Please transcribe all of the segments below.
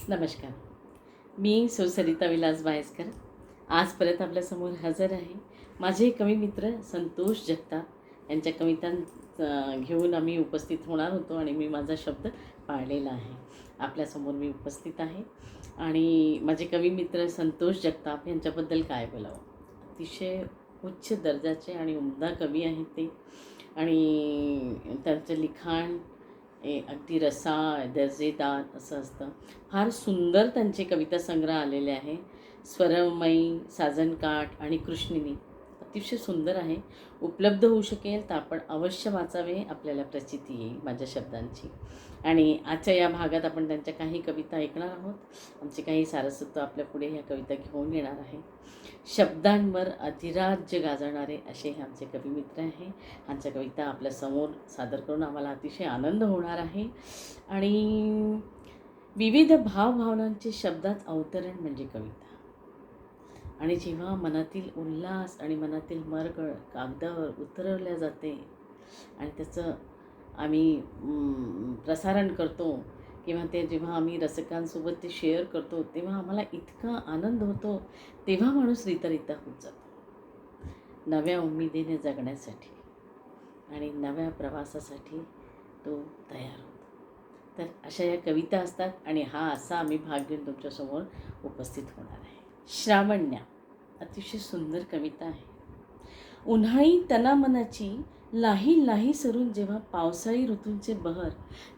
नमस्कार. मी सरिता विलास बायस्कर आज परत आपल्यासमोर हजर आहे. माझे कवी मित्र संतोष जगताप यांच्या कविता घेऊन आम्ही उपस्थित होणार होतो आणि मी माझा शब्द पाळलेला आहे. आपल्यासमोर मी उपस्थित आहे आणि माझे कवी मित्र संतोष जगताप यांच्याबद्दल काय बोलावं. अतिशय उच्च दर्जाचे आणि उमदा कवी आहेत ते आणि त्यांचं लिखाण अगदी दर्जेदार असं असतं. फार सुंदर त्यांचे कविता संग्रह आलेले आहे. स्वरमयी, साजनकाठ आणि कृष्णिनी अतिशय सुंदर आहे. उपलब्ध होऊ शकेल तर आपण अवश्य वाचावे, आपल्याला प्रचिती येईल माझ्या शब्दांची. आणि आजच्या या भागात आपण त्यांच्या काही कविता ऐकणार आहोत. आमचे काही सारस्वत आपल्या पुढे ह्या कविता घेऊन येणार आहे. शब्दांवर अधिराज्य गाजवणारे असे हे आमचे कवी मित्र आहे. ह्यांच्या कविता आपल्यासमोर सादर करून आम्हाला अतिशय आनंद होणार आहे. आणि विविध भावभावनांचे शब्दात अवतरण म्हणजे कविता. आणि जेव्हा मनातील उल्हास आणि मनातील मर्ग कागदावर उतरवल्या जाते आणि त्याचं आम्ही प्रसारण करतो किंवा ते जेव्हा आम्ही रसिकांसोबत ते शेअर करतो तेव्हा आम्हाला इतका आनंद होतो. तेव्हा माणूस रित्या होत जातो नव्या उमेदीने जगण्यासाठी आणि नव्या प्रवासासाठी तो तयार होतो. तर अशा या कविता असतात आणि हा असा आम्ही भाग घेऊन तुमच्यासमोर उपस्थित होणार आहे. श्रावण्या अतिशय सुंदर कविता आहे. उन्हाळी तनामनाची लाही लाही सरून जेव्हा पावसाळी ऋतूंचे बहर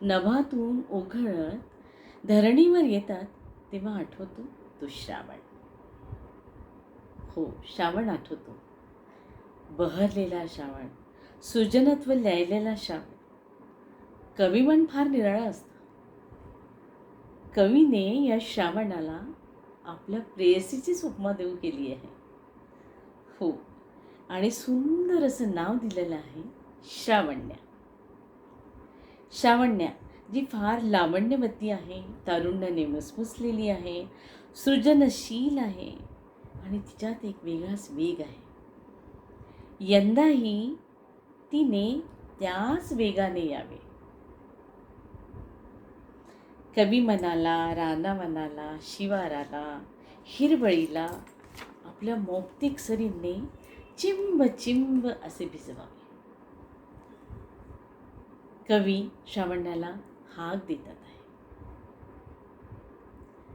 नभातून ओघळत धरणीवर येतात तेव्हा आठवतो तो श्रावण. हो, श्रावण आठवतो. बहरलेला श्रावण, सृजनत्व ल्यायलेला श्रावण. कविमन फार निराळा असतं. कवीने या श्रावणाला आपल्या प्रेयसीचीच उपमा देऊ केली आहे. हो, आणि सुंदर असं नाव दिलेलं आहे श्रावण्या. श्रावण्या जी फार लावण्यवती आहे, तारुण्याने मुसमुसलेली आहे, सृजनशील आहे आणि तिच्यात एक वेगळाच वेग आहे. यंदाही तिने त्याच वेगाने यावे. कवी मनाला, रानावनाला, शिवाराला, हिरवळीला आपल्या मौक्तिक सरींनी चिंब चिंब असे भिजवावे. कवी श्रावण्याला हाक देतात आहे.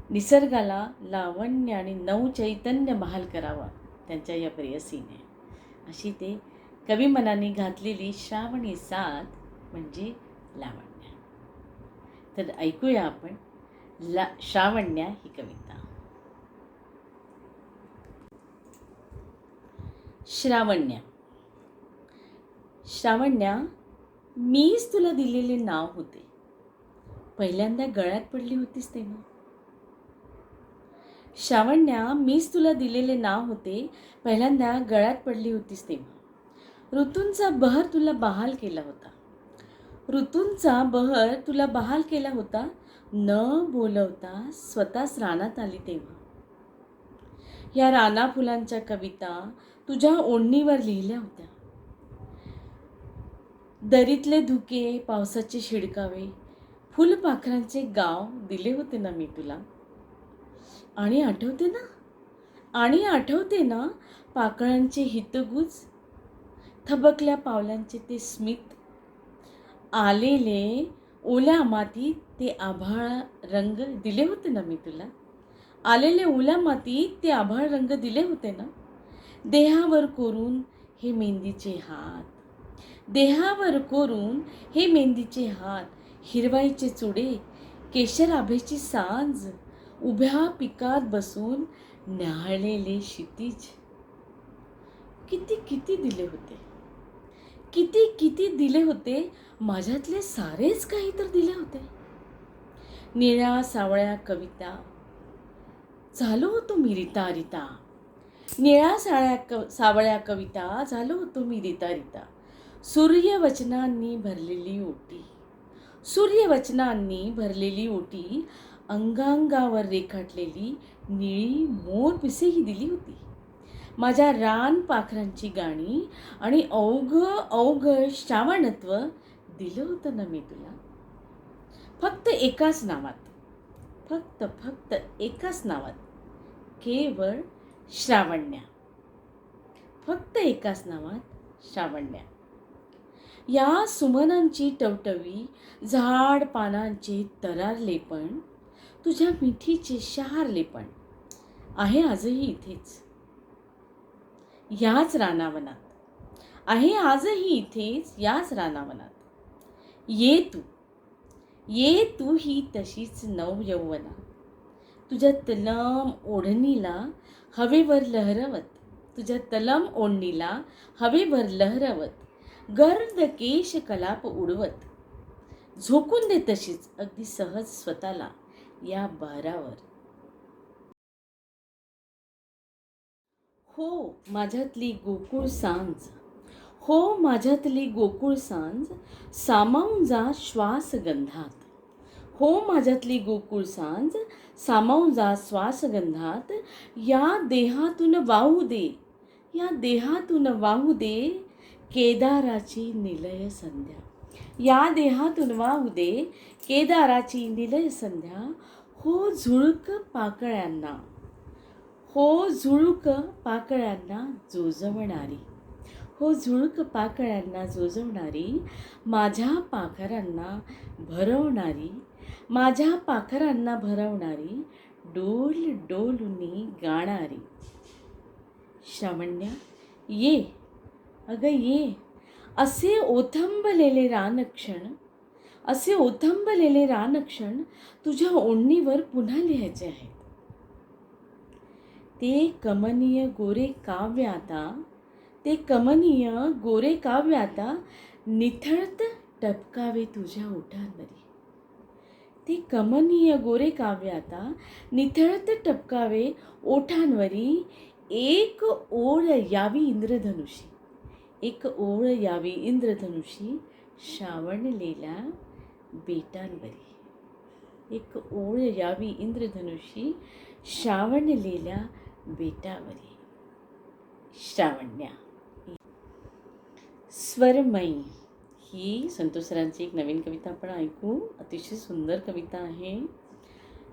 निसर्गाला लावण्य आणि नवचैतन्य बहाल करावा त्यांच्या या प्रेयसीने, अशी ते कवी मनाने घातलेली श्रावणी साथ म्हणजे लावण्य. तर ऐकूया आपण श्रावण्या ही कविता. श्रावण्या. श्रावण्या मीच तुला दिलेले नाव होते, पहिल्यांदा गळ्यात पडली होतीस तेव्हा. श्रावण्या मीच तुला दिलेले नाव होते, पहिल्यांदा गळ्यात पडली होतीस तेव्हा. ऋतूंचा बहर तुला बहाल केला होता. ऋतूंचा बहर तुला बहाल केला होता, न बोलवता स्वतःच रानात आली तेव्हा. या राना फुलांच्या कविता तुझ्या ओढणीवर लिहिल्या होत्या. दरीतले धुके, पावसाचे शिडकावे, फुलपाखरांचे गाव दिले होते ना मी तुला. आणि आठवते ना पाकळांचे हितगुज, थबकल्या पावलांचे ते स्मित, आलेले ओल्या मातीत ते आभाळ रंग दिले होते ना मी तुला. आलेले ओल्या मातीत ते आभाळ रंग दिले होते ना. देहावर कोरून हे मेहंदीचे हात, देहावर कोरून हे मेहंदीचे हात, हिरवाईचे चुडे, केशर आभेची सांज, उभ्या पिकात बसून न्याहाळलेले क्षितिज. किती किती दिले होते, किती किती दिले होते, माझ्यातले सारेच काही तर दिले होते. निळ्या सावळ्या कविता झालो होतो मी रिता रिता. निळ्या सावळ्या कविता झालो होतो मी रिता रिता. सूर्यवचनांनी भरलेली ओटी, सूर्यवचनांनी भरलेली ओटी, अंगांगावर रेखाटलेली निळी मोर पिसेही दिली होती. माझ्या रान पाखरांची गाणी आणि अवघ श्रावणत्व दिलं होतं ना मी तुला. फक्त एकाच नावात, फक्त एकाच नावात, केवळ श्रावण्या. फक्त एकाच नावात श्रावण्या. या सुमनांची टवटवी, झाड पानांचे तरारलेपण, तुझ्या मिठीचे शहारलेपण आहे आजही इथेच, याच रानावनात. आहे आजही इथेच, याच रानावनात. ये तू ही तशीच नवयौवना, तुझ्या तलम ओढणीला हवेवर लहरवत, तुझ्या तलम ओढणीला हवेवर लहरवत, गर्द केश कलाप उडवत, झोकून दे तशीच अगदी सहज स्वतःला या बारावर. हो माझ्यातली गोकुळ सांज, हो माझ्यातली गोकुळ सांज, सामावून जा श्वास गंधात. हो माझ्यातली गोकुळ सांज, सामावून जा श्वास गंधात. या देहातून वाहू दे, या देहातून वाहू दे केदाराची निलय संध्या. या देहातून वाहू दे केदाराची निलय संध्या. हो झुळक पाकळ्यांना, हो झुळक पाकळ्यांना जोजवणारी, हो झुळक पाकळ्यांना जोजवणारी, माझ्या पाखरांना भरवणारी, माझ्या पाखरांना भरवणारी, डोल डोलुनी गाणारी. श्रावण्या ये, अगं ये. असे ओथंबलेले रानक्षण, असे ओथंबलेले रानक्षण तुझ्या ओढणीवर पुन्हा लिहायचे आहेत. ते कमनीय गोरे काव्य आता, ते कमनीय गोरे काव्य आता निथळत टपकावे तुझ्या ओठांवरी. ते कमनीय गोरे काव्य आता निथळत टपकावे ओठांवरी. एक ओळ यावी इंद्रधनुषी, एक ओळ यावी इंद्रधनुषी श्रावणलेल्या बेटांवरी. एक ओळ यावी इंद्रधनुषी श्रावणलेल्या बेटावरी. श्रावण्या. स्वरमयी ही संतोष सरांची एक नवीन कविता आपण ऐकू. अतिशय सुंदर कविता आहे.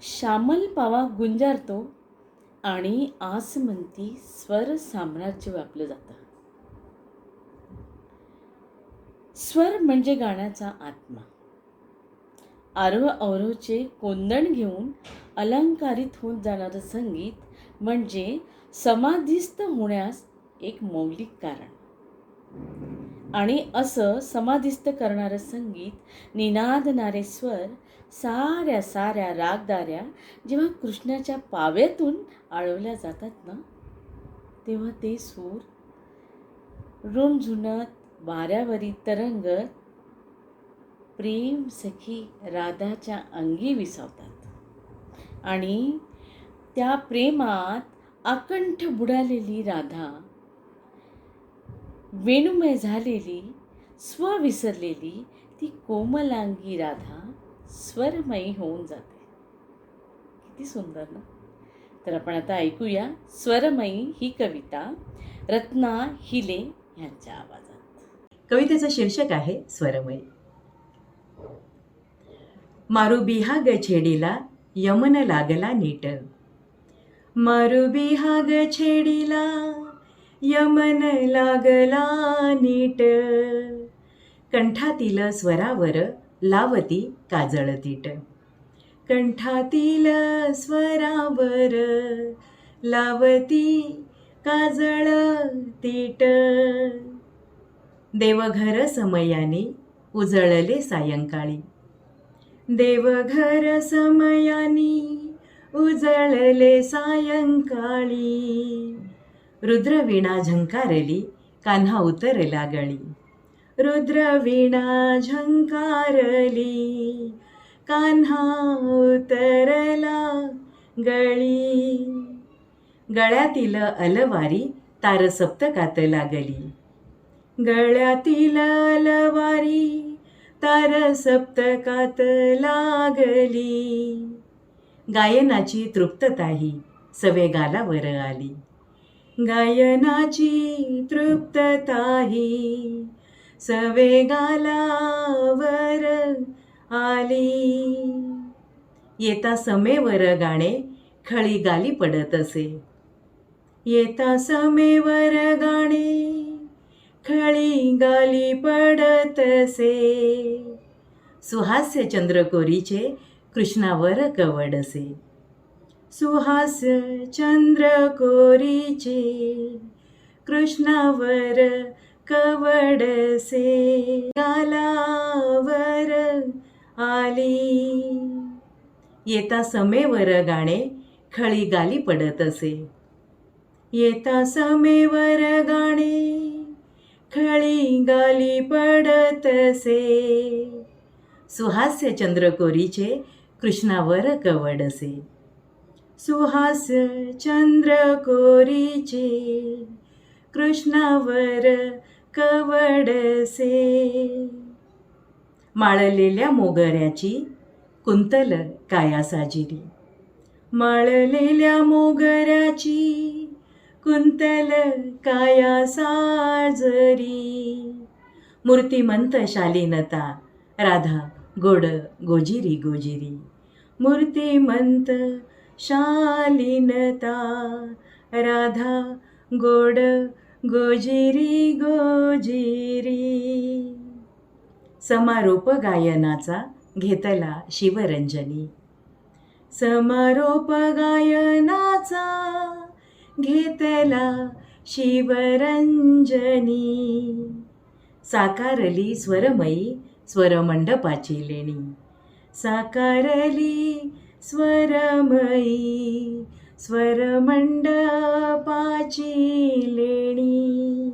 श्यामल पावा गुंजारतो आणि आसमंती स्वर साम्राज्य व्यापलं जातं. स्वर म्हणजे गाण्याचा आत्मा. आरोह अवरोहचे कोंदण घेऊन अलंकारित होत जाणारं संगीत म्हणजे समाधिस्थ होण्यास एक मौलिक कारण. आणि असं समाधिस्थ करणारं संगीत, निनादणारे स्वर, साऱ्या रागदाऱ्या जेव्हा कृष्णाच्या पाव्यातून आळवल्या जातात ना, तेव्हा ते सूर रुणझुणत वाऱ्यावरी तरंगत प्रेम सखी राधाच्या अंगी विसावतात. आणि त्या प्रेमात आकंठ बुडालेली राधा, वेणुमय झालेली, स्व विसरलेली ती कोमलांगी राधा स्वरमयी होऊन जाते. किती सुंदर ना. तर आपण आता ऐकूया स्वरमयी ही कविता रत्ना हिले यांच्या आवाजात. कवितेचं शीर्षक आहे स्वरमयी. मारू बिहाग छेडीला यमन लागला नीट, मारू बिहाग छेडीला यमन लागला नीट, कंठातील स्वरावर लावती काजळ तीट, कंठातील स्वरावर लावती काजळ तीट. देवघर समयाने उजळले सायंकाळी, देवघर समयानी उजळले सायंकाळी, रुद्रवीणा झंकारली कान्हा उतरला गळी, रुद्रवीणा झंकारली कान्हा उतरला गळी, गळ्यातील अलवारी तार सप्तकात लागली, गळ्यातील अलवारी तार सप्तकात लागली, गायनाची तृप्तताही सवे गालावर आली, गायनाची तृप्तताही सवे गालावर आली, येता समेवर गाणे खळी गाली पडत असे. येता समेवर गाणे खळी गाली पडत असे. सुहास्य चंद्रकोरीचे कृष्णावर कवडसे. सुहास्य चंद्रकोरीचे कृष्णावर कवडसे. गालावर आली. येता समेवर गाणे खळी गाली पडत असे. येता समेवर गाणे खळी गाली पडत असे. सुहास्य चंद्रकोरीचे कृष्णावर कवडसे. सुहास्य चंद्रकोरीचे कृष्णावर कवडसे. माळलेल्या मोगऱ्याची कुंतल काया साजिरी. माळलेल्या मोगऱ्याची कुंतल काया साजरी. मूर्तिमंत शालीनता राधा गोड गोजिरी गोजिरी. मूर्तिमंत शालीनता राधा गोड गोजिरी गोजिरी. समारोप गायनाचा घेतला शिवरंजनी. समारोप गायनाचा घेतला शिवरंजनी. साकारली स्वरमयी स्वरमंडपाची लेणी. साकारली स्वरमयी स्वरमंडपाची लेणी.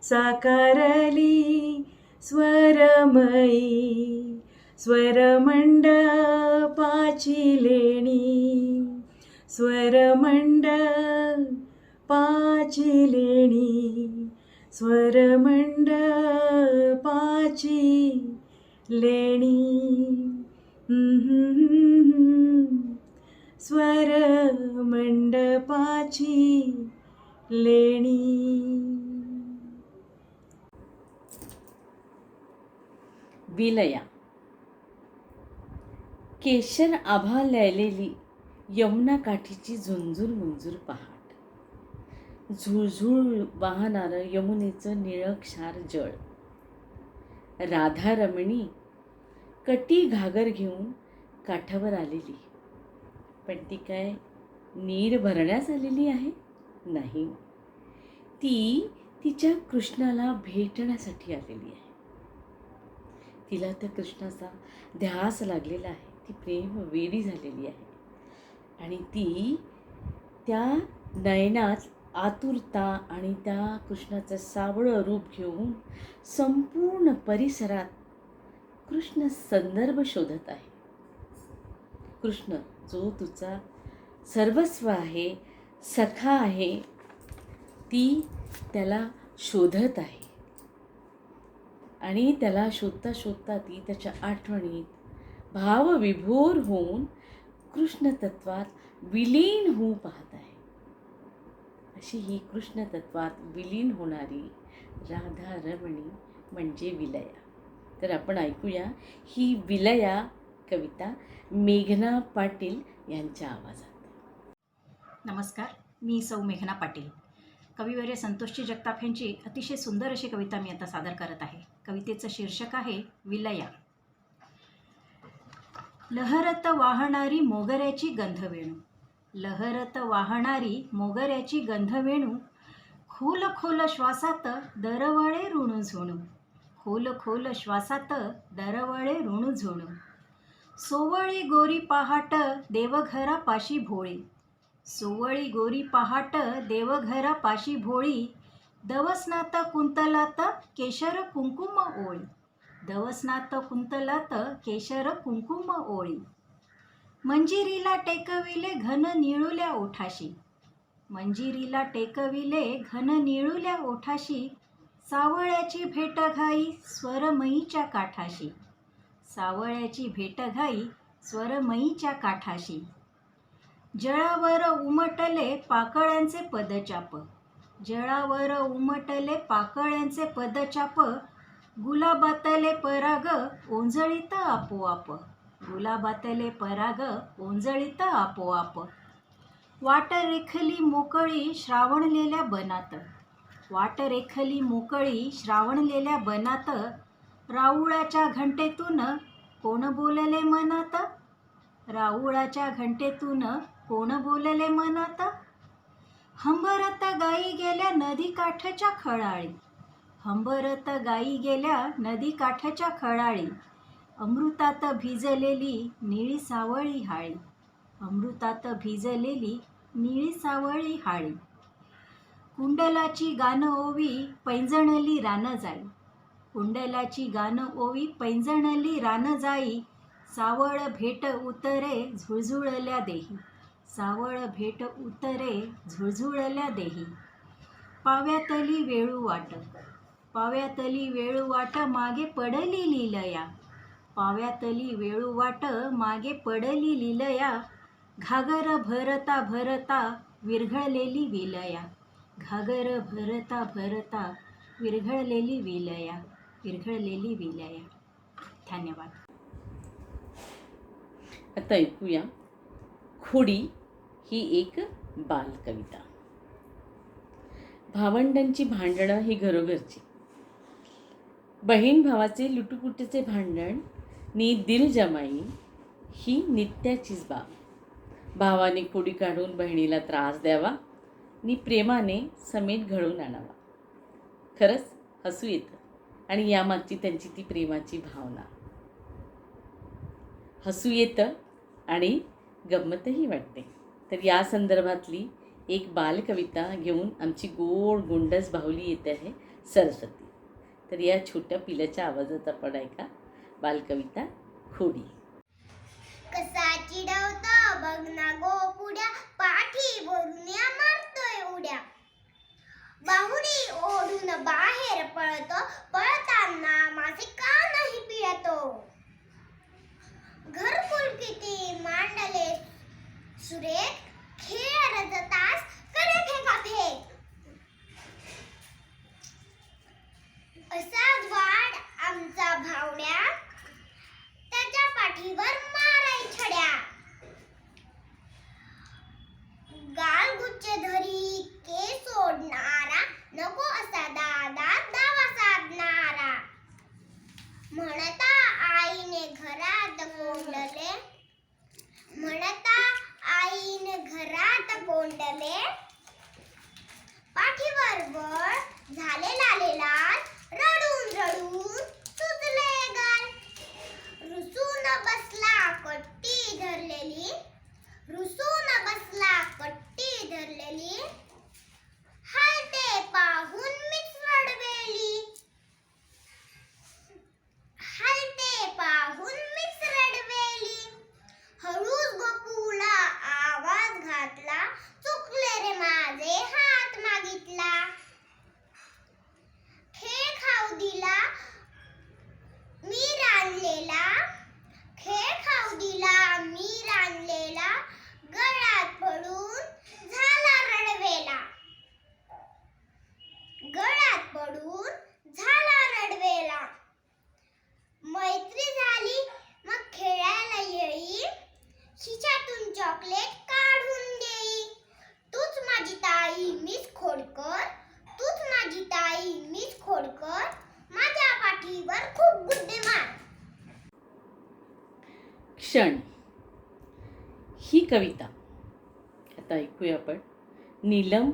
साकारली स्वरमयी स्वरमंडपाची लेणी. स्वरमंडपाची लेणी. स्वरमंडपाची लेणी. स्वरमंडपाची लेणी. विलया. केशर आभा लयलेली यमुना काठीची झुंजूर मुंजूर पहाट. झुळझुळ वाहणारं यमुनेचं निळक्षार जळ. राधा रमणी कटी घागर घेऊन काठावर आलेली. पण ती काय नीर भरण्यास आलेली आहे? नाही, ती तिच्या कृष्णाला भेटण्यासाठी आलेली आहे. तिला त्या कृष्णाचा ध्यास लागलेला आहे. ती प्रेम वेडी झालेली आहे आणि ती त्या नयनात आतुरता आणि त्या कृष्णाचं सावळं रूप घेऊन संपूर्ण परिसरात कृष्ण संदर्भ शोधत आहे. कृष्ण जो तुझा सर्वस्व आहे, सखा आहे, ती त्याला शोधत आहे. आणि त्याला शोधता शोधता ती त्याच्या आठवणीत भावविभोर होऊन कृष्ण तत्वात विलीन होऊ पाहत आहे. अशी ही कृष्ण तत्वात विलीन होणारी राधा रमणी म्हणजे विलया. तर आपण ऐकूया ही विलया कविता मेघना पाटील यांच्या आवाजात. नमस्कार, मी सौ मेघना पाटील. कविवर्य संतोषजी जगताप यांची अतिशय सुंदर अशी कविता मी आता सादर करत आहे. कवितेचं शीर्षक आहे विलया. लहरत वाहणारी मोगऱ्याची गंधवेणू. लहरत वाहणारी मोगऱ्याची गंधवेणू. खोल खोल श्वासात दरवळे ऋणू झुणू. खोल खोल श्वासात दरवळे ऋणू झुणू. सोवळी गोरी पहाट देवघरा पाशी भोळी. सोवळी गोरी पहाट देवघरा पाशी भोळी. दवसनात कुंतलात केशर कुंकुम ओळी. दवसनात कुंतलात केशर कुंकुम ओळी. मंजिरीला टेकविले घन निळुल्या ओठाशी. मंजिरीला टेकविले घन निळुल्या ओठाशी. सावळ्याची भेट घाई स्वरमयीच्या काठाशी. सावळ्याची भेट घाई स्वरमयीच्या काठाशी. जळावर उमटले पाकळ्यांचे पदचाप. जळावर उमटले पाकळ्यांचे पदचाप. गुलाबातले पराग ओंजळीत आपोआप. गुलाबातले पराग ओंजळीत आपोआप. वाट रेखली मोकळी श्रावणलेल्या बनात, वाट रेखली मोकळी श्रावणलेल्या बनात. राऊळाच्या घंटेतून कोण बोलले मनात, राऊळाच्या घंटेतून कोण बोलले मनात. हंबरत गाई गेल्या नदी काठच्या खळाळी, हंबरत गाई गेल्या नदी काठच्या खळाळी. अमृतात भिजलेली निळी सावळी हाळी, अमृतात भिजलेली निळी सावळी हाळी. कुंडलाची गाणं ओवी पैंजणली रान जाई, कुंडलाची गाणं ओवी पैंजणली रान जाई. सावळ भेट उतरे झुळझुळल्या देही, सावळ भेट उतरे झुळझुळल्या देही. पाव्यातली वेळू वाट, पाव्यातली वेळू वाट मागे पडली लीलया, पाव्यातली वेळू वाट मागे पडली लीलया. घागर भरता भरता विरघळलेली विलया, घागर भरता भरता विरघळलेली विलया, विरघळलेली विलया. धन्यवाद. आता ऐकूया खोडी ही एक बालकविता. भावंडांची भांडणं ही घरोघरची, बहीण भावाचे लुटुपुटीचे भांडण नी दिल जमाई ही नित्याचीच बाब. भावाने खोडी काढून बहिणीला त्रास द्यावा नी प्रेमाने समेट घडवून आणावा. खरंच हसू येतं आणि यामागची त्यांची ती प्रेमाची भावना. हसू येतं आणि गंमतही वाटते. तर या संदर्भातली एक बालकविता घेऊन आमची गोड गोंडस बाहुली येते आहे सरस्वती. तर या छोट्या पिल्याच्या आवाजात आपण ऐका बालकविता खोडी. कसा चिडवतो बघ ना गोपुड्या, पाठी बोलूया मारतोय उड्या. बाहुली ओढून बाहेर पळतो, पळताना माझे कानही पिळतो. घरकुल किती मांडले सुरेख, खेळ रजतास करे फेकाफेक. असाच वाढ आमचा भावड्या, त्याच्या पाठीवर माराई छड्या. गालगुच्छ धरी केस सोडणारा, नको असा दादा दावा साधणारा. म्हणता आईने घरात कोंडले, म्हणता आईने घरात कोंडले. पाठीवर बळ झाले लाले लाल, रडून रडून सुजले गाल. रुसून बसला कट्टी धरलेली, रुसून बसला कट्टी धरलेली. हालते पाहून मीच रडवेली, हालते पाहून मीच रडवेली. हळूच गोकुळा आवाज घातला, चुकले रे माझे हात मागितला. खेळ खाऊ दिला मी रांधलेला, खेळ खाऊ दिला मी रांधलेला. गळ्यात पडून झाला रडवेला, गळ्यात पडून झाला रडवेला. मैत्री झाली मग खेळायला येई, खिशातून चॉकलेट काढून देई. तूच माझी ताई मीच खोडकर, तूच माझी ताई मीच खोडकर. माझ्या पाठीवर खूप गुड्डे मार. क्षण ही कविता आता ऐकूया आपण नीलम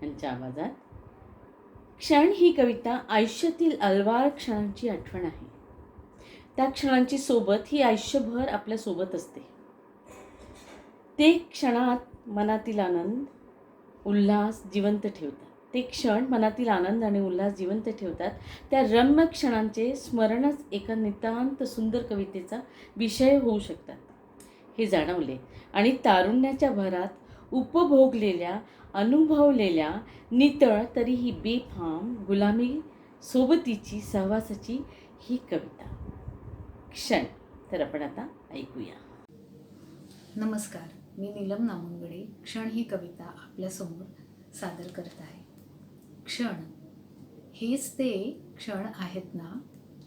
यांच्या आवाजात. क्षण ही कविता आयुष्यातील अलवार क्षणांची आठवण आहे. त्या क्षणांची सोबत ही आयुष्यभर आपल्या सोबत असते. ते क्षणात मनातील आनंद उल्हास जिवंत ठेवतात. ते क्षण मनातील आनंद आणि उल्हास जिवंत ठेवतात. त्या रम्य क्षणांचे स्मरणच एका नितांत सुंदर कवितेचा विषय होऊ शकतात हे जाणवले. आणि तारुण्याच्या भरात उपभोगलेल्या अनुभवलेल्या नितळ तरीही बेफाम गुलामी सोबतीची सहवासाची ही कविता क्षण. तर आपण आता ऐकूया. नमस्कार, मी नीलम नामुनगडे क्षण ही कविता आपल्यासमोर सादर करत आहे. क्षण हेच ते क्षण आहेत ना,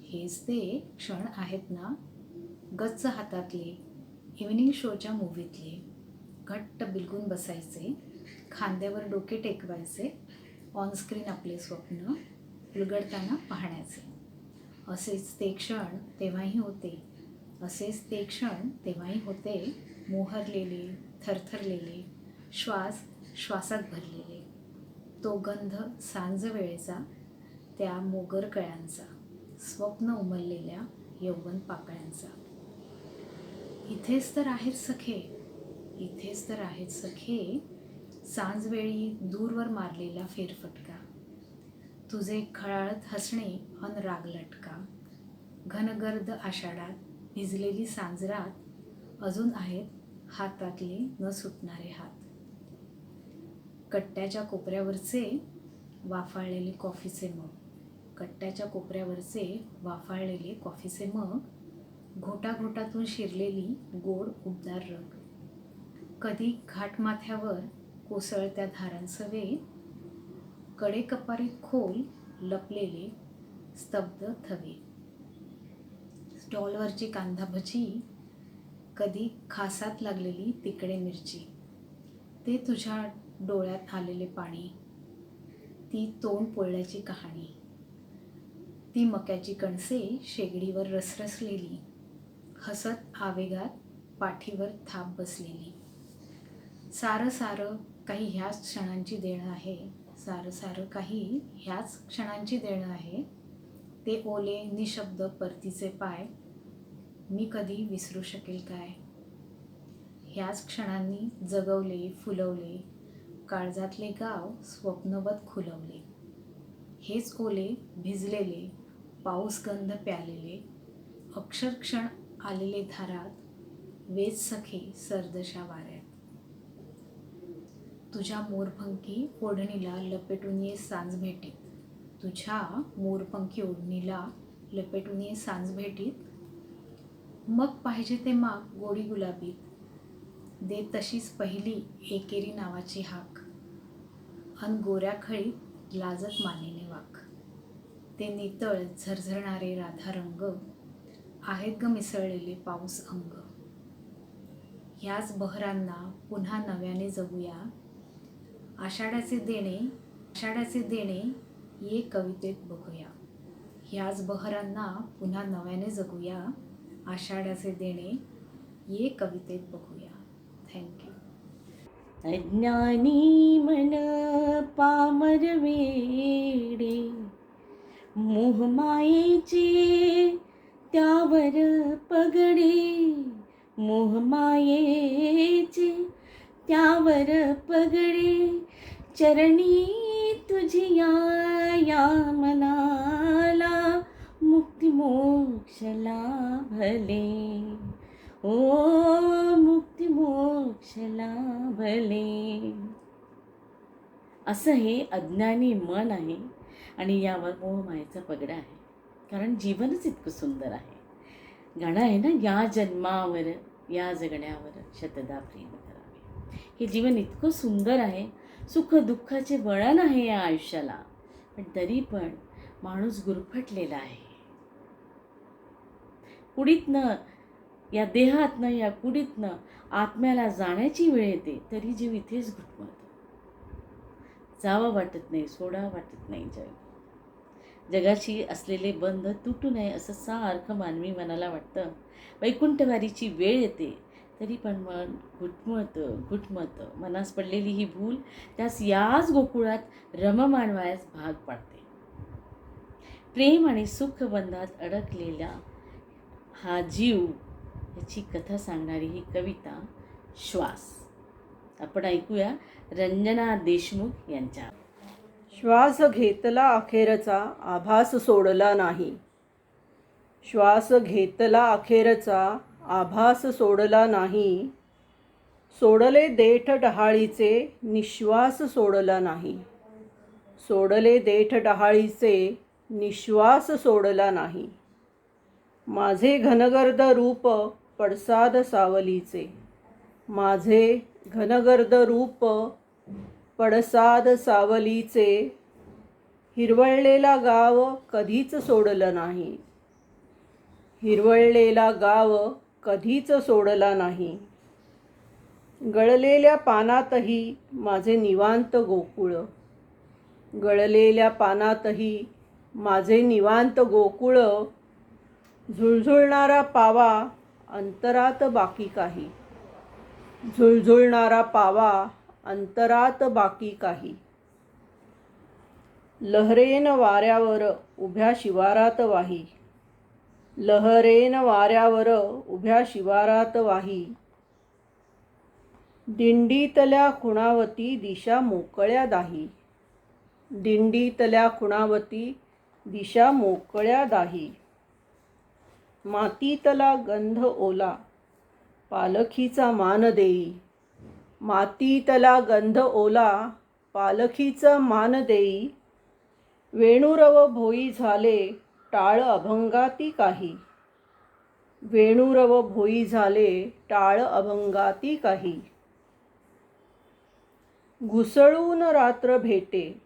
हेच ते क्षण आहेत ना. गच्च हातातले इव्हनिंग शोच्या मूव्हीतले घट्ट बिलगून बसायचे, खांद्यावर डोके टेकवायचे, ऑनस्क्रीन आपले स्वप्न उलगडताना पाहण्याचे. असेच ते क्षण तेव्हाही होते, असेच ते क्षण तेव्हाही होते, मोहरलेले, थरथरलेले, श्वास श्वासात भरलेले. तो गंध सांज वेळेचा, त्या मोगर कळ्यांचा, स्वप्न उमललेल्या यौवन पाकळ्यांचा. इथेच तर आहेत सखे, इथेच तर आहेत सखे, सांजवेळी दूरवर मारलेला फेरफटका, तुझे खळाळत हसणे अन राग लटका. घनगर्द आषाढात भिजलेली सांजरात अजून आहेत हातातले न सुटणारे हात. कट्ट्याच्या कोपऱ्यावरचे वाफाळलेले कॉफीचे मग, कट्ट्याच्या कोपऱ्यावरचे वाफाळलेले कॉफीचे मग, घोटाघोटातून शिरलेली गोड उबदार रग. कधी घाटमाथ्यावर कोसळत्या धारांचं वेग, कडेकपारीत खोल लपलेले स्तब्ध थवे. स्टॉलवरची कांदा भजी, कधी खासात लागलेली तिकडे मिरची. ते तुझ्या डोळ्यात आलेले पाणी, ती तोंड पोळल्याची कहाणी. ती मक्याची कणसे शेगडीवर रसरसलेली, हसत आवेगात पाठीवर थाप बसलेली. सारं सारं काही ह्याच क्षणांची देणं आहे, सारं सारं काही ह्याच क्षणांची देणं आहे. ते ओले निशब्द परतीचे पाय मी कधी विसरू शकेल काय. ह्याच क्षणांनी जगवले फुलवले, काळजातले गाव स्वप्नवत खुलवले. हेच ओले भिजलेले पाऊसगंध प्यालेले, अक्षरक्षण आलेले धारात, वेच सखे सरदशा वाऱ्यात. तुझ्या मोरपंखी ओढणीला लपेटून ये सांज भेटीत, तुझ्या मोरपंखी ओढणीला लपेटून ये सांज भेटीत. मग पाहिजे ते माग गोडी गुलाबीत, दे तशीच पहिली एकेरी नावाची हाक. अन गोऱ्या खळीत लाजत मानेने वाक. ते नितळ झरझरणारे राधारंग आहेत ग मिसळलेले पाऊस अंग. ह्याच बहरांना पुन्हा नव्याने जगूया, आषाढाचे देणे ये कवितेत बघूया. ह्याच बहरांना पुन्हा नव्याने जगूया, आषाढाचे देणे ये कवितेत बघूया. थँक्यू. अज्ञानी मन पामर वेडे, मोहमायेचे त्यावर पगडे, मोहमायेचे त्यावर पगडे. चरणी तुझिया या मनाला मुक्ती मोक्ष लाभले, ओ मुक्ती मोक्ष लाभले. असं हे अज्ञानी मन आहे आणि यावर मोहमायेचा पगडा आहे. कारण जीवनच इतकं सुंदर आहे. गाणं आहे ना, या जन्मावर या जगण्यावर शतदा प्रेम करावे. हे जीवन इतकं सुंदर आहे, सुख दुःखाचे वळण आहे या आयुष्याला, पण तरी पण माणूस गुरफटलेला आहे. कुडीतनं या देहातनं या कुडीतनं आत्म्याला जाण्याची वेळ येते तरी जीव इथेच घुटमळतो. जावं वाटत नाही, सोडा वाटत नाही जग. जगाशी असलेले बंध तुटू नये असं सारखं मानवी मनाला वाटतं. वैकुंठवारीची वेळ येते तरी पण मन घुटमळतं. मनास पडलेली ही भूल त्यास याच गोकुळात रममाण वयास भाग पाडते. प्रेम आणि सुख बंधात अडकलेला हा जीव याची कथा सांगणारी ही कविता श्वास. आपण ऐकूया रंजना देशमुख यांच्या. श्वास घेतला अखेरचा आभास सोडला नाही, श्वास घेतला अखेरचा आभास सोडला नाही. सोडले देठ डहाळीचे निश्वास सोडला नाही, सोडले देठ डहाळीचे निश्वास सोडला नाही. माझे घनगर्द रूप पडसाद सावलीचे, माझे घनगर्द रूप पडसाद सावलीचे. हिरवळलेला गाव कधीच सोडलं नाही, हिरवळलेला गाव कधीच सोडला नाही. गळलेल्या पानातही माझे निवांत गोकुळ, गळलेल्या पानातही माझे निवांत गोकुळ. झुळझुळणारा पावा अंतरात बाकी काही, झुळझुळणारा पावा अंतरात बाकी काही. लहरेन वाऱ्यावर उभ्या शिवारात वाही, लहरेन वाऱ्यावर उभ्या शिवारात वाही. दिंडीतल्या खुणावती दिशा मोकळ्या दाही, दिंडीतल्या खुणावती दिशा मोकळ्या दाही. मातीतला गंध ओला पालखीचा मान देई, मातीतला गंध ओला पालखीचा मान देई. वेणुरव भोई झाले टाळ अभंगाती काही, वेणुरव भोई झाले टाळ अभंगाती काही. घुसळून रात्र भेटे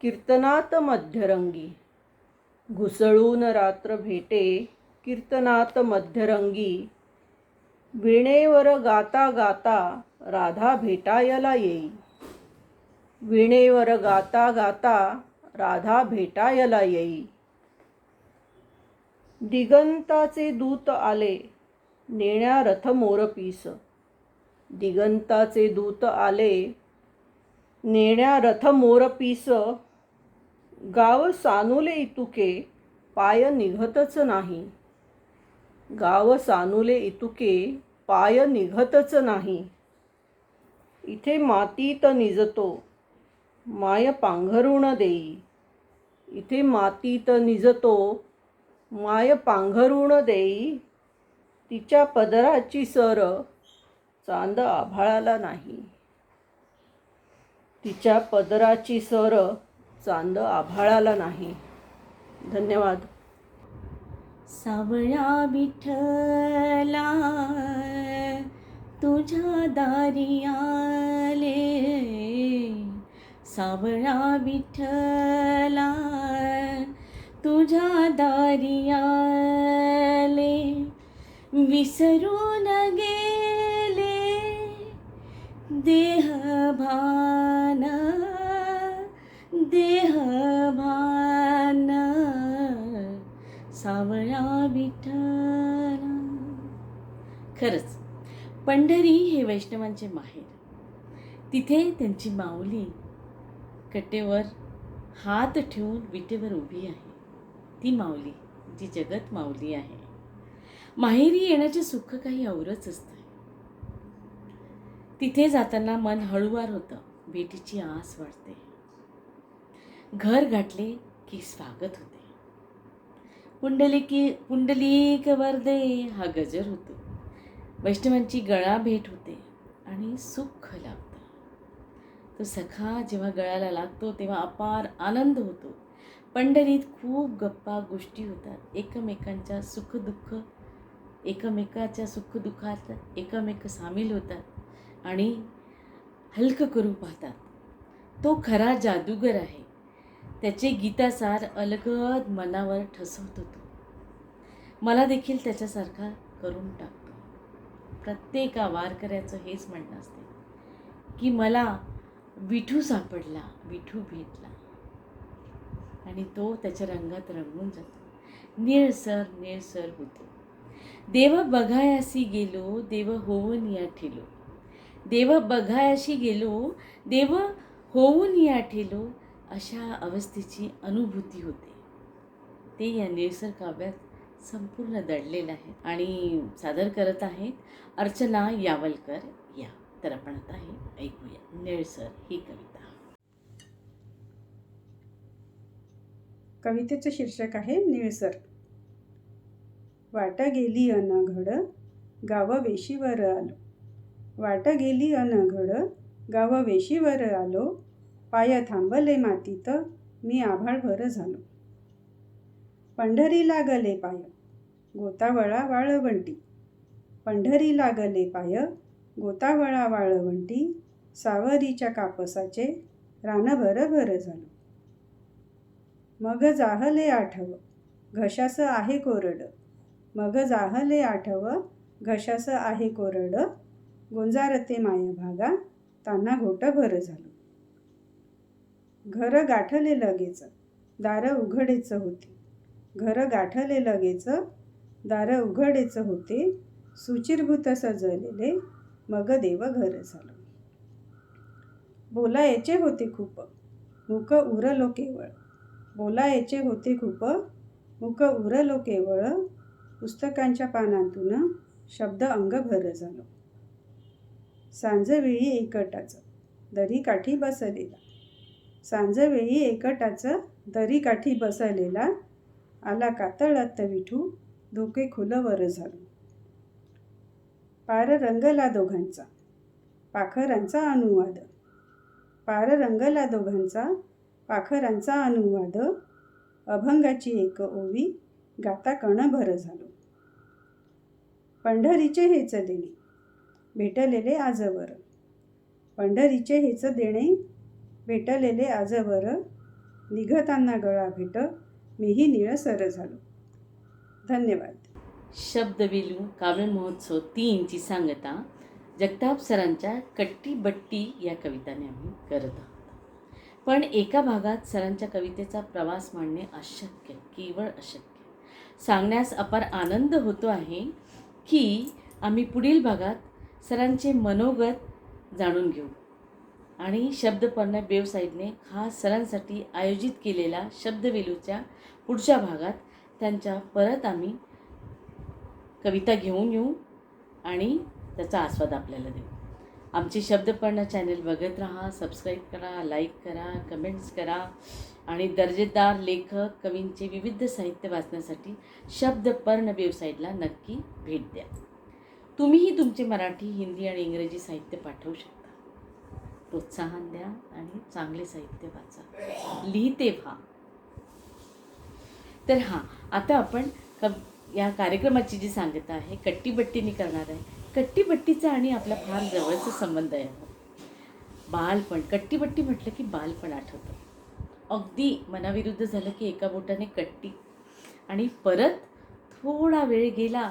कीर्तनात मध्यरंगी, घुसळून रात्र भेटे कीर्तनात मध्यरंगी. वीणेवर गाता गाता राधा भेटायला येई, वीणेवर गाता गाता राधा भेटायला येई. दिगंताचे दूत आले नेण्या रथ मोरपीस, दिगंताचे दूत आले नेण्या रथ मोरपीस. गाव सानुले इतुके पाय निघतच नाही, गाव सानुले इतुके पाय निघतच नाही. इथे मातीत निजतो माय पांघरुण देई, इथे मातीत निजतो माय पांघरुण देई. तिच्या पदराची सर चांद आभाळाला नाही, तिच्या पदराची सर चांद आभाळाला नाही. धन्यवाद. सावळा विठ्ठला तुझ्या दारी आले, सावळा विठ्ठला तुझ्या दारी आले. विसरून गेले देहभान, देहभान. सावळा विठ्ठला. खरंच पंढरी हे वैष्णवांचे माहेर. तिथे त्यांची माऊली कटेवर हात ठेवून विटेवर उभी आहे. ती माऊली जी जगत माऊली आहे. माहेरी येण्याचे सुख काही औरच असतं. तिथे जाताना मन हळुवार होतं, भेटीची आस वाटते. घर गाठले की स्वागत होते. पुंडलिक वरदे हा गजर होतो. वैष्णवांची गळा भेट होते आणि सुख लागतं. तो सखा जेव्हा गळाला लागतो तेव्हा अपार आनंद होतो. पंढरीत खूप गप्पा गोष्टी होतात. एकमेकांच्या सुखदुःख, एकमेकाच्या सुखदुःखात एकमेक सामील होतात आणि हलकं करून पाहतात. तो खरा जादूगर आहे. त्याचे गीतासार अलगद मनावर ठसवतो. तो मला देखील त्याच्यासारखा करून टाकतो. प्रत्येक वारकऱ्याचं हेच म्हणणं असते की मला विठू सापडला, विठू भेटला. आणि तो त्याच्या रंगात रंगून जातो. निळसर निळसर होतो. देव बघायासी गेलो, देव होऊन या ठेलो, देव बघायाशी गेलो, देव होऊन या ठेलो. अशा अवस्थेची अनुभूती होते. ते या निळसर काव्यात संपूर्ण दडलेलं आहे. आणि सादर करत आहेत अर्चना यावलकर या. तर आपण आता हे ऐकूया निळसर ही कविता. कवितेचं शीर्षक आहे निळसर. वाट गेली अनघड गाव वेशीवर आलो, वाट गेली अनघड गाव वेशीवर आलो. पाय थांबले मातीत मी आभाळभर झालो. पंढरी लागले पाय गोतावळा वाळवंटी, पंढरी लागले पाय गोतावळा वाळवंटी. सावरीच्या कापसाचे रानभर भर झालो. मग जाहले आठव घशास आहे कोरड, मग जाहले आठव घशास आहे कोरड, गोंजारते माय भागा, ताना घोट भर झालो. घर गाठले लगेच, दार उघडेच होते. घर गाठले लगेच, दार उघडेच होते. सुचिरभूत सजलेले, मग देव घर झालो. बोलायचे होते खूप, मुक उरलो केवळ. बोलायचे होते खूप, मुक उरलो केवळ. पुस्तकांच्या पानांतून शब्द अंगभर झालो. सांजवेळी एकटाच दरी काठी बसलेला, सांजवेळी एकटाच दरी काठी बसलेला. आला कातळात विठू, धोके खुलवर झालो. पार रंगला दोघांचा, पाखरांचा अनुवाद. पार रंगला दोघांचा, पाखरांचा अनुवाद. अभंगाची एक ओवी, गाता कणभर झालो. पंढरीचे हेच देणे, भेटलेले आजवर. पंढरीचे हेच देणे, भेटलेले आजवर. निघताना गळा भेट, मीही निळसर झालो. धन्यवाद. शब्दवेलू काव्य महोत्सव 3ची सांगता जगताप सरांच्या कट्टी बट्टी या कविताने आम्ही करत आहोत. पण एका भागात सरांच्या कवितेचा प्रवास मांडणे अशक्य, केवळ अशक्य. सांगण्यास अपार आनंद होतो आहे की आम्ही पुढील भागात सरांचे मनोगत जाणून घेऊ आणि शब्दपर्णा वेबसाईटने खास सरांसाठी आयोजित केलेल्या शब्दवेलूच्या पुढच्या भागात त्यांच्या परत आम्ही कविता घेऊन येऊ आणि त्याचा आस्वाद आपल्याला देऊ. आमची शब्दपर्णा चॅनल बघत राहा, सबस्क्राईब करा, लाईक करा, कमेंट्स करा आणि दर्जेदार लेखक कवींचे विविध साहित्य वाचण्यासाठी शब्दपर्ण वेबसाईटला नक्की भेट द्या. तुम्हीही तुमचे मराठी, हिंदी आणि इंग्रजी साहित्य पाठवू शकता. प्रोत्साहन द्या आणि चांगले साहित्य वाचा, लिहिते व्हा. तर हां, आता आपण या कार्यक्रमाची जी सांगता आहे कट्टीबट्टीने करणार आहे. कट्टीबट्टीचा आणि आपला फार जवळचा संबंध आहे. बालपण, कट्टीबट्टी म्हटलं की बालपण आठवतं. अगदी मनाविरुद्ध झालं की एका बोटाने कट्टी आणि परत थोडा वेळ गेला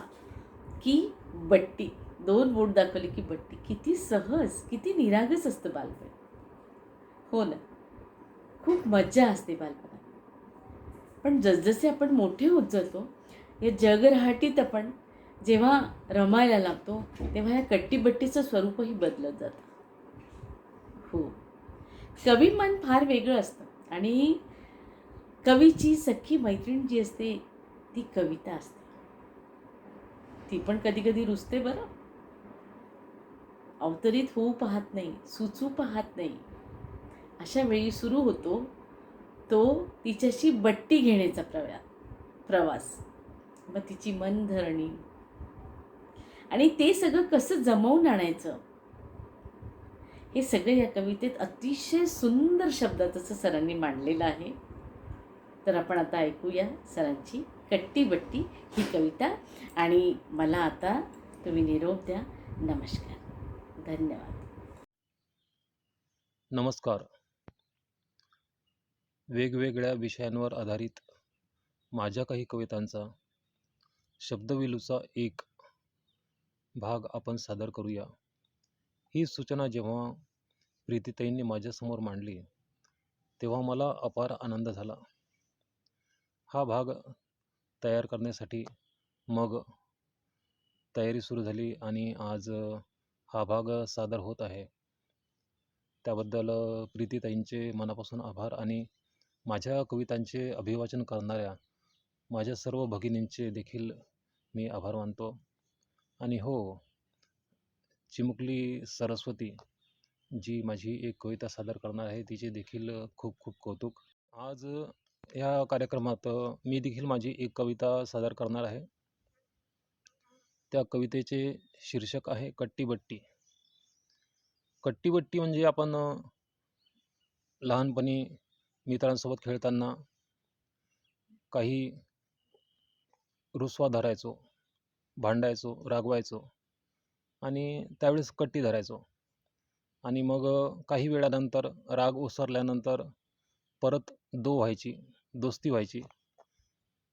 की बट्टी, 2 बोट दाखवली की बट्टी. किती सहज, किती निरागस असतं बालपण. हो ना, खूप मज्जा असते बालपणात. पण जसजसे आपण मोठे होत जातो या जगरहाटीत आपण जेव्हा रमायला लागतो तेव्हा या कट्टीबट्टीचं स्वरूपही बदलत जातं. हो, कवी मन फार वेगळं असतं आणि कवीची सख्खी मैत्रीण जी असते ती कविता असते. ती पण कधी कधी रुसते बरं, अवतरित होऊ पाहत नाही, सुचू पाहत नाही. अशा वेळी सुरू होतो तो तिच्याशी बट्टी घेण्याचा प्रवास. मग तिची मनधरणी आणि ते सगळं कसं जमवून आणायचं हे सगळं या कवितेत अतिशय सुंदर शब्दात असं सरांनी मांडलेलं आहे. तर आपण आता ऐकूया सरांची कट्टीबट्टी ही कविता आणि मला आता तुम्ही निरोप द्या. नमस्कार, धन्यवाद. नमस्कार. वेगवेगळ्या विषयांवर आधारित माझ्या काही कवितांचा शब्दवेलूचा एक भाग आपण सादर करूया. ही सूचना जेव्हा प्रीतीताईंनी माझ्यासमोर मांडली तेव्हा मला अपार आनंद झाला. हा भाग तयार करण्यासाठी मग तयारी सुरू झाली आणि आज हा भाग सादर होत आहे. त्याबद्दल प्रीतीताईंचे मनापासून आभार आणि माझ्या कवितांचे अभिवाचन करणाऱ्या माझ्या सर्व भगिनींचे देखील मी आभार मानतो. आणि हो, चिमुकली सरस्वती जी माझी एक कविता सादर करणार आहे तिचे देखील खूप खूप कौतुक. आज या कार्यक्रमात मी देखील माझी एक कविता सादर करणार आहे. त्या कवितेचे शीर्षक आहे कट्टीबट्टी. कट्टीबट्टी म्हणजे आपण लहानपणी मित्रांसोबत खेळताना काही रुसवा धरायचो, भांडायचो, रागवायचो आणि त्यावेळेस कट्टी धरायचो आणि मग काही वेळानंतर राग ओसरल्यानंतर परत दोस्ती व्हायची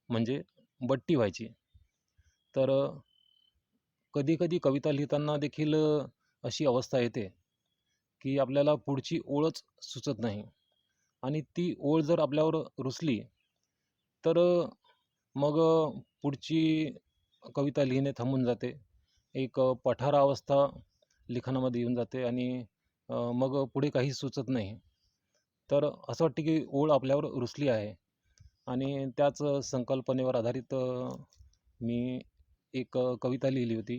म्हणजे बट्टी व्हायची. तर कधी-कधी कविता लिहिताना देखील अशी अवस्था येते, की आपल्याला पुढची ओळच सुचत नाही आणि ती ओळ जर आपल्यावर रुसली, तर मग पुढची कविता लिहिणे थांबून जाते. एक पठारावस्था लिखाणामध्ये येऊन जाते आणि मग पुढे काहीच सुचत नाही. तर असं वाटतं की ओळ आपल्यावर रुसली आहे आणि त्याच संकल्पनेवर आधारित मी एक कविता लिहिली होती,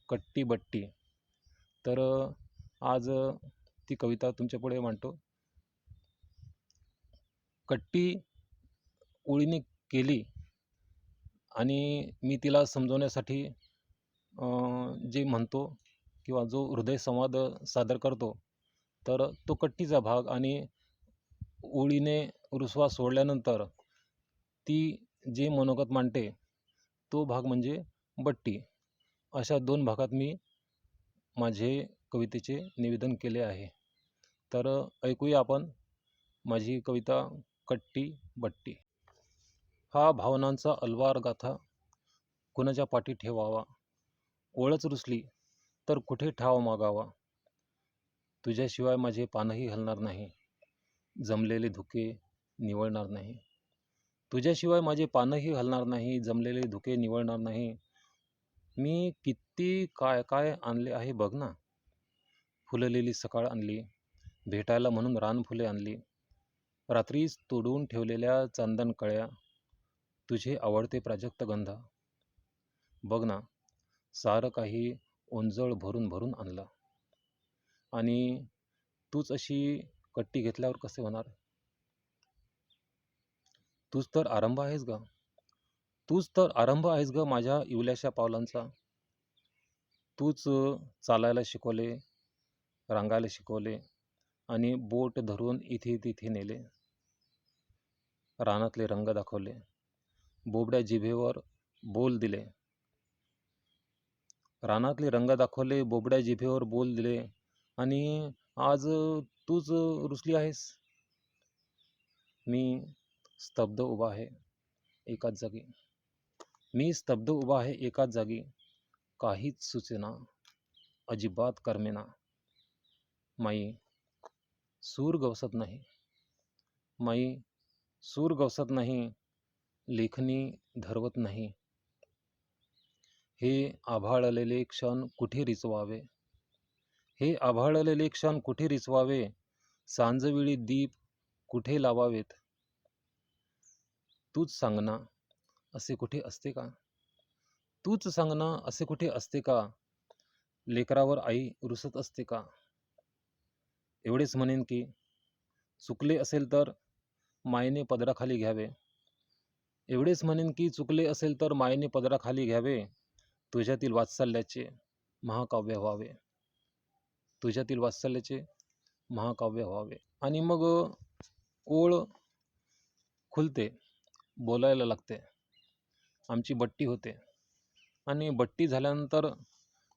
कट्टी बट्टी. तर आज ती कविता तुमच्यापुढे मांडतो. कट्टी ओळीने केली आणि मी तिला समजवण्यासाठी जे म्हणतो किंवा जो हृदयसंवाद सादर करतो, तर तो कट्टीचा भाग आणि ओळीने रुसवा सोडल्यानंतर ती जे मनोगत मांडते, तो भाग म्हणजे बट्टी. अशा 2 भागात मी माझे कवितेचे निवेदन केले आहे. तर ऐकूया आपण माझी कविता कट्टी बट्टी. हा भावनांचा अलवार गाथा कुणाच्या पाठी ठेवावा, ओळच रुसली तर कुठे ठाव मागावा. तुझ्याशिवाय माझे पानही हलणार नाही, जमलेले धुके निवळणार नाही. तुझ्याशिवाय माझे पानही हलणार नाही, जमलेले धुके निवळणार नाही. मी किती काय काय आणले आहे बघ ना. फुललेली सकाळ आणली, भेटायला म्हणून रानफुले आणली. रात्रीच तोडून ठेवलेल्या चांदण कळ्या, तुझे आवडते प्राजक्त गंध. बघ ना, सारं काही ओंजळ भरून भरून आणलं. आणि तूच अशी कट्टी घेतल्यावर कसे होणार? तूच तर आरंभ आहेस ग, तूच तर आरंभ आहेस ग माझ्या इवल्याशा पावलांचा. तूच चालायला शिकवले, रांगायला शिकवले आणि बोट धरून इथे तिथे नेले. रानातले रंग दाखवले, बोबड्या जिभेवर बोल दिले. रानातले रंग दाखवले, बोबड्या जिभेवर बोल दिले आणि आज तूच रुसली आहेस. मी स्तब्ध उभा आहे एकाच जागी. मी स्तब्ध उभा आहे एकाच जागी. काहीच सुचेना, अजिबात करमेना. माई सूर गवसत नाही, माई सूर गवसत नाही, लेखणी धरवत नाही. हे आभाळलेले क्षण कुठे रिचवावे, हे आभाळलेले क्षण कुठे रिचवावे. सांजवेळी दीप कुठे लावावेत. तूच सांग ना, असे कुठे असते का? तूच सांग ना, असे कुठे असते का? लेकरावर आई रुसत असते का? एवढेच म्हणेन की चुकले असेल तर मायेने पदराखाली घ्यावे. एवढेच म्हणेन की चुकले असेल तर मायेने पदराखाली घ्यावे. तुझ्यातील वात्सल्याचे महाकाव्य व्हावे. तुझ्यातील वात्सल्याचे महाकाव्य व्हावे. आणि मग ओळ खुलते, बोलायला लागते. आमची बट्टी होते आणि बट्टी झाल्यानंतर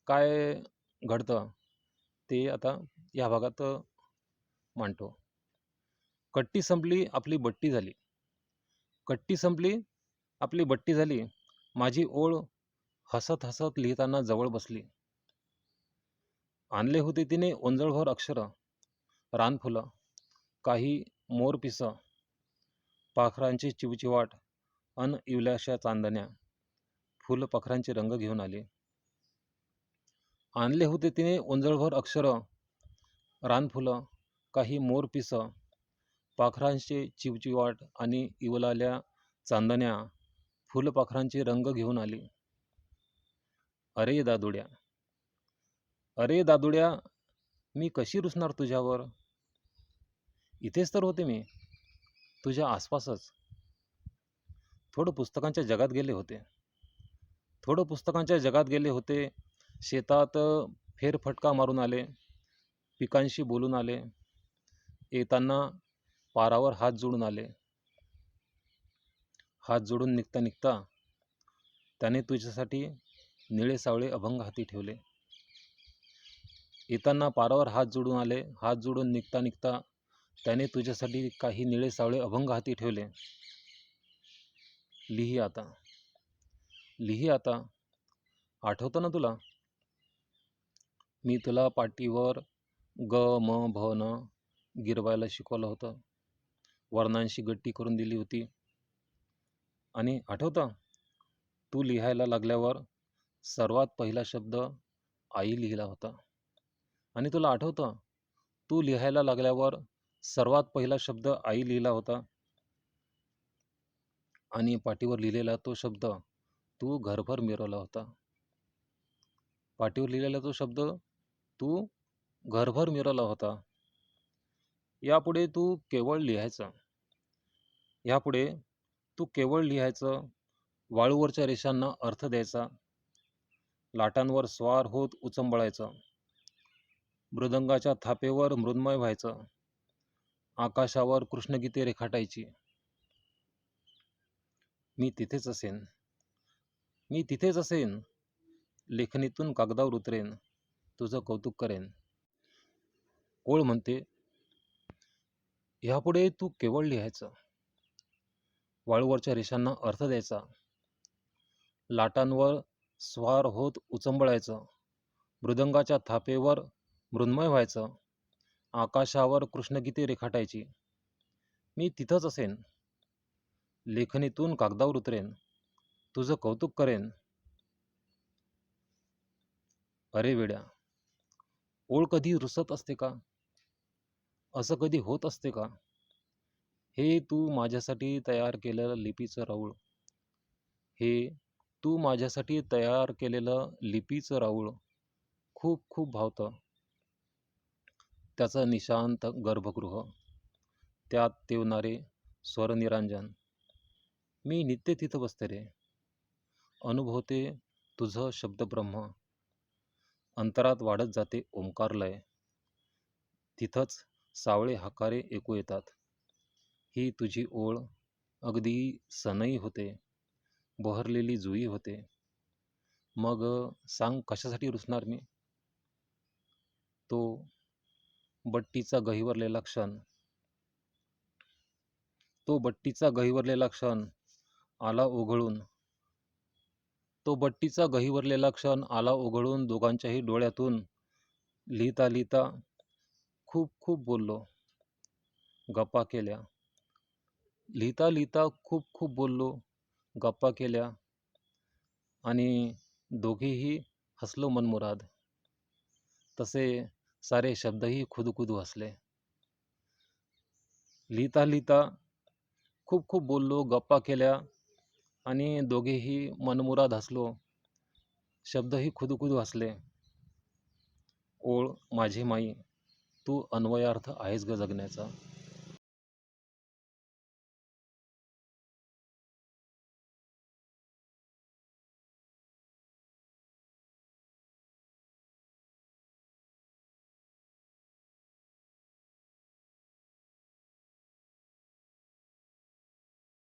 काय घडतं ते आता या भागात मांडतो. कट्टी संपली, आपली बट्टी झाली. कट्टी संपली, आपली बट्टी झाली. माझी ओळ हसत हसत लिहिताना जवळ बसली. आणले होते तिने ओंजळभर अक्षर, रानफुलं, काही मोरपिस, पाखरांची चिवचिवाट अन इवल्याशा चांदण्या. फुलपाखरांचे रंग घेऊन आले. आणले होते तिने ओंजळभर अक्षर, रानफुलं, काही मोरपिस, पाखरांचे चिवचिवाट आणि इवलाल्या चांदण्या. फुलपाखरांचे रंग घेऊन आली. अरे दादुड्या, अरे दादुड्या, मी कशी रुसणार तुझ्यावर? इथेच तर होते मी, तुझ्या आसपासच. थोडं पुस्तकांच्या जगात गेले होते, थोडं पुस्तकांच्या जगात गेले होते. शेतात फेरफटका मारून आले, पिकांशी बोलून आले. येताना पारावर हात जोडून आले. हात जोडून निघता निघता त्याने तुझ्यासाठी निळे सावळे अभंग हाती ठेवले. येताना पारावर हात जोडून आले. हात जोडून निघता निघता त्याने तुझ्यासाठी काही निळे सावळे अभंग हाती ठेवले. लिही आता, लिही आता, आठवतं ना तुला? मी तुला पाटीवर ग म भ न गिरवायला शिकवलं होतं. वर्णांशी गट्टी करून दिली होती. आणि आठवतं? तू लिहायला लागल्यावर सर्वात पहिला शब्द आई लिहिला होता. आणि तुला आठवतं? तू लिहायला लागल्यावर सर्वात पहिला शब्द आई लिहिला होता. आणि पाटीवर लिहिलेला तो शब्द तू घरभर मिरवला होता. पाटीवर लिहिलेला तो शब्द तू घरभर मिरवला होता. यापुढे तू केवळ लिहायचं. यापुढे तू केवळ लिहायचं. वाळूवरच्या रेषांना अर्थ द्यायचा. लाटांवर स्वार होत उचंबळायचं. मृदंगाच्या थापेवर मृन्मय व्हायचं. आकाशावर कृष्णगीते रेखाटायची. मी तिथेच असेन. मी तिथेच असेन. लेखणीतून कागदावर उतरेन. तुझं कौतुक करेन. ओळ म्हणते, ह्यापुढे तू केवळ लिहायचं. वाळूवरच्या रेषांना अर्थ द्यायचा. लाटांवर स्वार होत उचंबळायचं. मृदंगाच्या थापेवर मृन्मय व्हायचं. आकाशावर कृष्णगीते रेखाटायची. मी तिथंच असेन. लेखणीतून कागदावर उतरेन. तुझं कौतुक करेन. अरे वेड्या, ओळ कधी रुसत असते का? असं कधी होत असते का? हे तू माझ्यासाठी तयार केलेलं लिपीचं राऊळ. हे तू माझ्यासाठी तयार केलेलं लिपीचं राऊळ खूप खूप भावतं. त्याचं निशांत गर्भगृह, त्यात तेवणारे स्वरनिरांजन. मी नित्य तिथं बसते रे. अनुभवते तुझं शब्दब्रह्म. अंतरात वाढत जाते ओंकारलय. तिथंच सावळे हाकारे ऐकू येतात. ही तुझी ओळ अगदी सनई होते. बहरलेली जुई होते. मग सांग कशासाठी रुसणार मी? तो बट्टीचा गहिवरलेला क्षण. तो बट्टीचा गहिवरलेला क्षण आला ओघळून. तो बट्टीचा गहिवरलेला क्षण आला ओघळून दोघांच्याही डोळ्यातून. लिहिता लिहिता खूप खूप बोललो. गप्पा केल्या. लिहिता लिहिता खूप खूप बोललो. गप्पा केल्या. आणि दोघेही हसलो मनमुराद. तसे सारे शब्दही खुदखुदू हसले. लिहिता लिहिता खूप खूप बोललो. गप्पा केल्या. आणि दोघेही मनमुराद हसलो. शब्दही खुदखुदू हसले. ओळ माझी माई, तू अन्वयार्थ आहेस ग जगण्याचा.